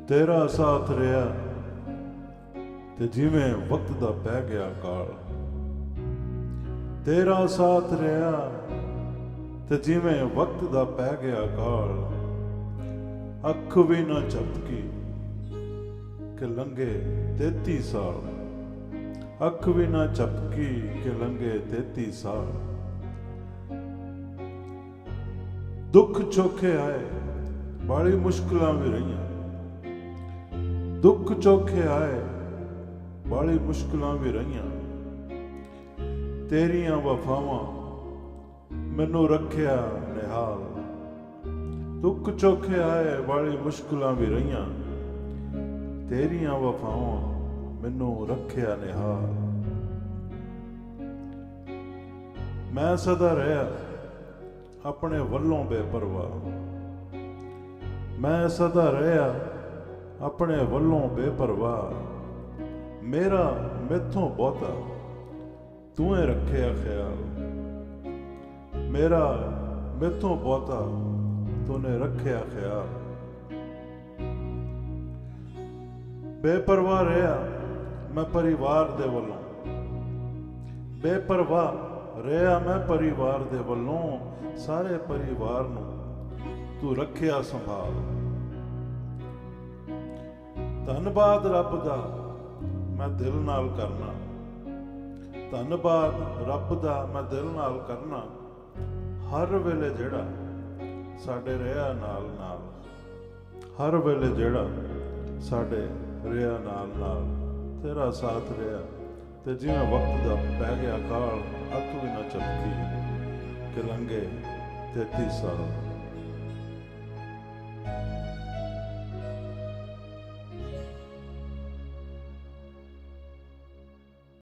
ਤੇਰਾ ਸਾਥ ਰਿਹਾ ਤੇ ਜਿਵੇਂ ਵਕਤ ਦਾ ਪੈ ਗਿਆ ਕਾਲ। ਤੇਰਾ ਸਾਥ ਰਿਹਾ ਤੇ ਜਿਵੇਂ ਵਕਤ ਦਾ ਪੈ ਗਿਆ ਕਾਲ। ਅੱਖ ਵੀ ਨਾ ਝਪਕੀ ਕਿ ਲੰਘੇ 33 ਸਾਲ। ਅੱਖ ਵੀ ਨਾ ਝਪਕੀ ਕਿ ਲੰਘੇ 33 ਸਾਲ। ਦੁੱਖ ਚੋਖੇ ਆਏ, ਬਾਲੀ ਮੁਸ਼ਕਿਲਾਂ ਵੀ ਰਹੀਆਂ। ਦੁੱਖ ਚੋਖੇ ਆਏ, ਬਾਲੀ ਮੁਸ਼ਕਿਲਾਂ ਵੀ ਰਹੀਆਂ। ਤੇਰੀਆਂ ਵਫਾਵਾਂ ਮੈਨੂੰ ਰੱਖਿਆ ਨਿਹਾਲ। ਦੁੱਖ ਚੋਖੇ ਆਏ, ਬਾਲੀ ਮੁਸ਼ਕਿਲਾਂ ਵੀ ਰਹੀਆਂ। ਤੇਰੀਆਂ ਵਫਾਵਾਂ ਮੈਨੂੰ ਰੱਖਿਆ ਨਿਹਾਲ। ਮੈਂ ਸਦਾ ਰਿਹਾ ਆਪਣੇ ਵੱਲੋਂ ਬੇਪਰਵਾਹ। ਮੈਂ ਸਦਾ ਰਿਹਾ ਆਪਣੇ ਵੱਲੋਂ ਬੇਪਰਵਾਹ। ਮੇਰਾ ਮੈਥੋਂ ਬਹੁਤਾ ਤੂੰ ਏ ਰੱਖਿਆ ਖਿਆਲ। ਮੇਰਾ ਮੈਥੋਂ ਬਹੁਤਾ ਤੂਨੇ ਰੱਖਿਆ ਖਿਆਲ। ਬੇਪਰਵਾਹ ਰਿਹਾ ਮੈਂ ਪਰਿਵਾਰ ਦੇ ਵੱਲੋਂ। ਬੇਪਰਵਾਹ ਰਿਹਾ ਮੈਂ ਪਰਿਵਾਰ ਦੇ ਵੱਲੋਂ। ਸਾਰੇ ਪਰਿਵਾਰ ਨੂੰ ਤੂੰ ਰੱਖਿਆ ਸੰਭਾਲ। ਧੰਨਵਾਦ ਰੱਬ ਦਾ ਮੈਂ ਦਿਲ ਨਾਲ ਕਰਨਾ। ਧੰਨਵਾਦ ਰੱਬ ਦਾ ਮੈਂ ਦਿਲ ਨਾਲ ਕਰਨਾ। ਹਰ ਵੇਲੇ ਜਿਹੜਾ ਸਾਡੇ ਰਿਹਾ ਨਾਲ ਨਾਲ। ਹਰ ਵੇਲੇ ਜਿਹੜਾ ਸਾਡੇ ਰਿਹਾ ਨਾਲ ਨਾਲ। ਤੇਰਾ ਸਾਥ ਰਿਹਾ ਤੇ ਜਿਵੇਂ ਵਕਤ ਦਾ ਪੈ ਗਿਆ ਕਾਲ। ਅੱਖ ਵੀ ਨਾ ਝਪਕੀ ਕਿ ਲੰਘੇ 33 ਸਾਲ।